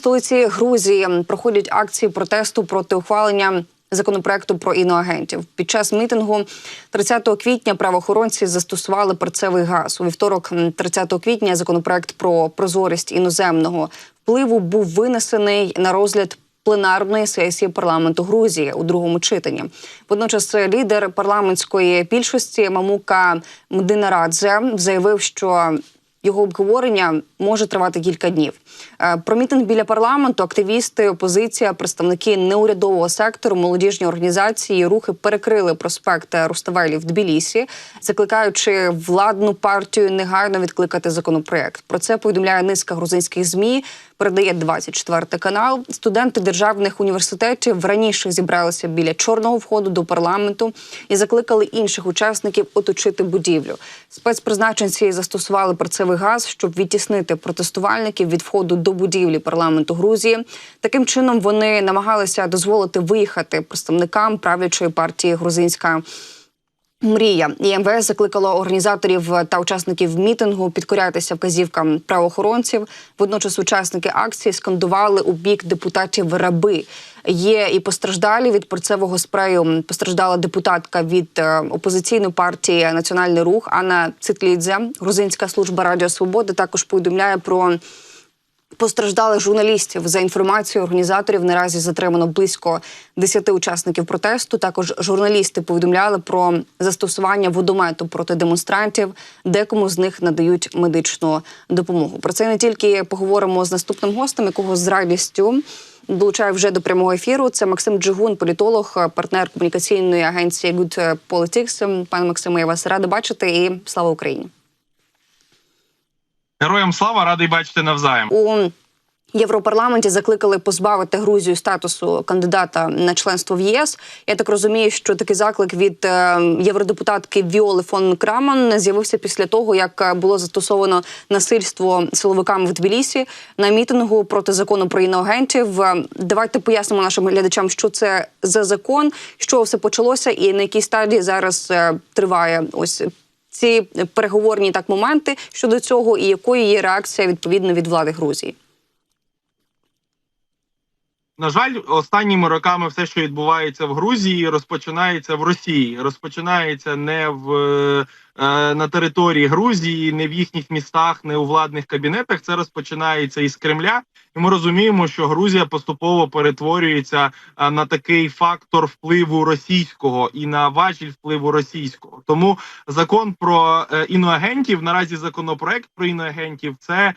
столиці Грузії проходять акції протесту проти ухвалення законопроекту про іноагентів. Під час мітингу 30 квітня правоохоронці застосували перцевий газ. У вівторок, 30 квітня, законопроект про прозорість іноземного впливу був винесений на розгляд пленарної сесії парламенту Грузії у другому читанні. Водночас лідер парламентської більшості Мамука Мдинарадзе заявив, що його обговорення може тривати кілька днів. Про мітинг біля парламенту активісти, опозиція, представники неурядового сектору, молодіжні організації, рухи перекрили проспект Руставелі в Тбілісі, закликаючи владну партію негайно відкликати законопроект. Про це повідомляє низка грузинських ЗМІ, передає 24 канал. Студенти державних університетів раніше зібралися біля чорного входу до парламенту і закликали інших учасників оточити будівлю. Спецпризначенці застосували перцевий газ, щоб відтіснити протестувальників від входу до будівлі парламенту Грузії. Таким чином вони намагалися дозволити виїхати представникам правлячої партії «Грузинська мрія». І МВС закликало організаторів та учасників мітингу підкорятися вказівкам правоохоронців. Водночас учасники акції скандували у бік депутатів «раби». Є і постраждалі від перцевого спрею. Постраждала депутатка від опозиційної партії «Національний рух» Анна Цитлідзе. Грузинська служба Радіо Свободи також повідомляє про постраждалих журналістів. За інформацією організаторів, наразі затримано близько 10 учасників протесту. Також журналісти повідомляли про застосування водомету проти демонстрантів. Декому з них надають медичну допомогу. Про це не тільки поговоримо з наступним гостем, якого з радістю долучаю вже до прямого ефіру. Це Максим Джигун, політолог, партнер комунікаційної агенції Good Politics. Пане Максиме, я вас рада бачити і слава Україні. Героям слава, радий бачити навзаєм. У Європарламенті закликали позбавити Грузію статусу кандидата на членство в ЄС. Я так розумію, що такий заклик від євродепутатки Віоли фон Крамон з'явився після того, як було застосовано насильство силовиками в Тбілісі на мітингу проти закону про іноагентів. Давайте пояснимо нашим глядачам, що це за закон, з чого все почалося і на якій стадії зараз триває ось ці переговорні моменти щодо цього, і якою є реакція, відповідно, від влади Грузії? На жаль, останніми роками все, що відбувається в Грузії, розпочинається в Росії. Розпочинається не на території Грузії, не в їхніх містах, не у владних кабінетах. Це розпочинається із Кремля. І ми розуміємо, що Грузія поступово перетворюється на такий фактор впливу російського і на важіль впливу російського. Тому закон про іноагентів, наразі законопроект про іноагентів, це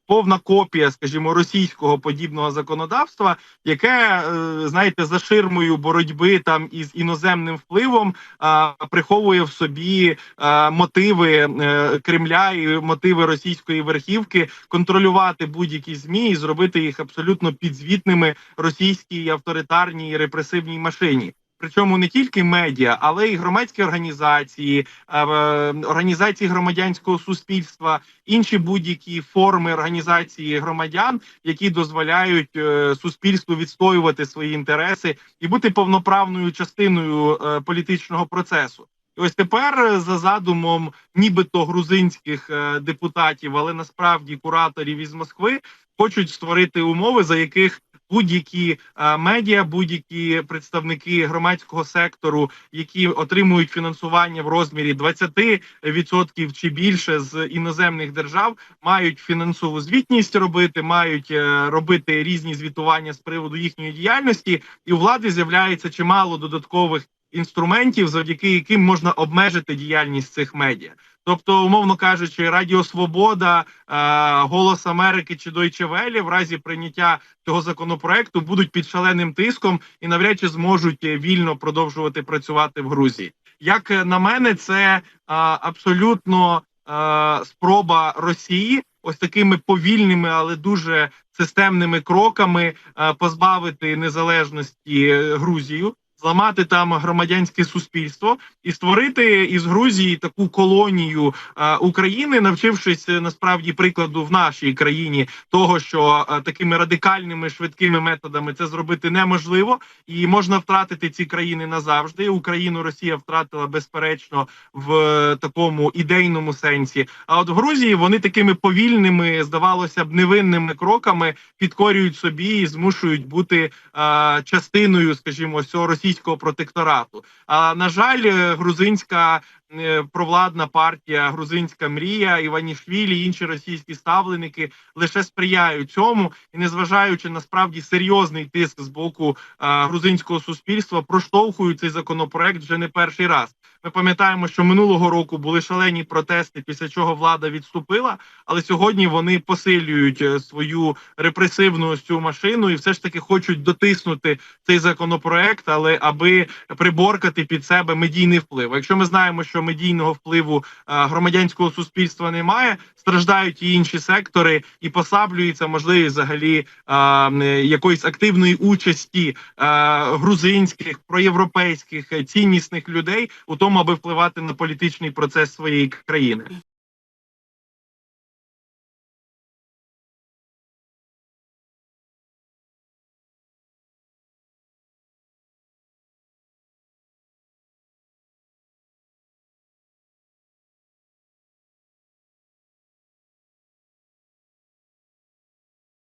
повна копія, скажімо, російського подібного законодавства, яке, знаєте, за ширмою боротьби там із іноземним впливом приховує в собі мотиви Кремля і мотиви російської верхівки контролювати будь-які ЗМІ і зробити їх абсолютно підзвітними російській авторитарній і репресивній машині. Причому не тільки медіа, але й громадські організації, організації громадянського суспільства, інші будь-які форми організації громадян, які дозволяють суспільству відстоювати свої інтереси і бути повноправною частиною політичного процесу. І ось тепер за задумом нібито грузинських депутатів, але насправді кураторів із Москви, хочуть створити умови, за яких будь-які медіа, будь-які представники громадського сектору, які отримують фінансування в розмірі 20% чи більше з іноземних держав, мають фінансову звітність робити, мають робити різні звітування з приводу їхньої діяльності, і у влади з'являється чимало додаткових інструментів, завдяки яким можна обмежити діяльність цих медіа. Тобто, умовно кажучи, Радіо Свобода, Голос Америки чи Deutsche Welle в разі прийняття цього законопроекту будуть під шаленим тиском і навряд чи зможуть вільно продовжувати працювати в Грузії. Як на мене, це абсолютно спроба Росії ось такими повільними, але дуже системними кроками позбавити незалежності Грузію. зламати там громадянське суспільство і створити із Грузії таку колонію України, навчившись насправді прикладу в нашій країні того, що такими радикальними швидкими методами це зробити неможливо, і можна втратити ці країни назавжди. Україну Росія втратила безперечно в такому ідейному сенсі. А от в Грузії вони такими повільними, здавалося б, невинними кроками підкорюють собі і змушують бути частиною, скажімо, цього російського протекторату. А на жаль, грузинська провладна партія, грузинська мрія, Іванішвілі, інші російські ставленики лише сприяють цьому, і незважаючи на справді серйозний тиск з боку грузинського суспільства, проштовхують цей законопроект вже не перший раз. Ми пам'ятаємо, що минулого року були шалені протести, після чого влада відступила, але сьогодні вони посилюють свою репресивну ось цю машину і все ж таки хочуть дотиснути цей законопроект, але аби приборкати під себе медійний вплив. А якщо ми знаємо, що медійного впливу громадянського суспільства немає, страждають і інші сектори, і послаблюється можливість взагалі якоїсь активної участі грузинських, проєвропейських, ціннісних людей у тому, аби впливати на політичний процес своєї країни.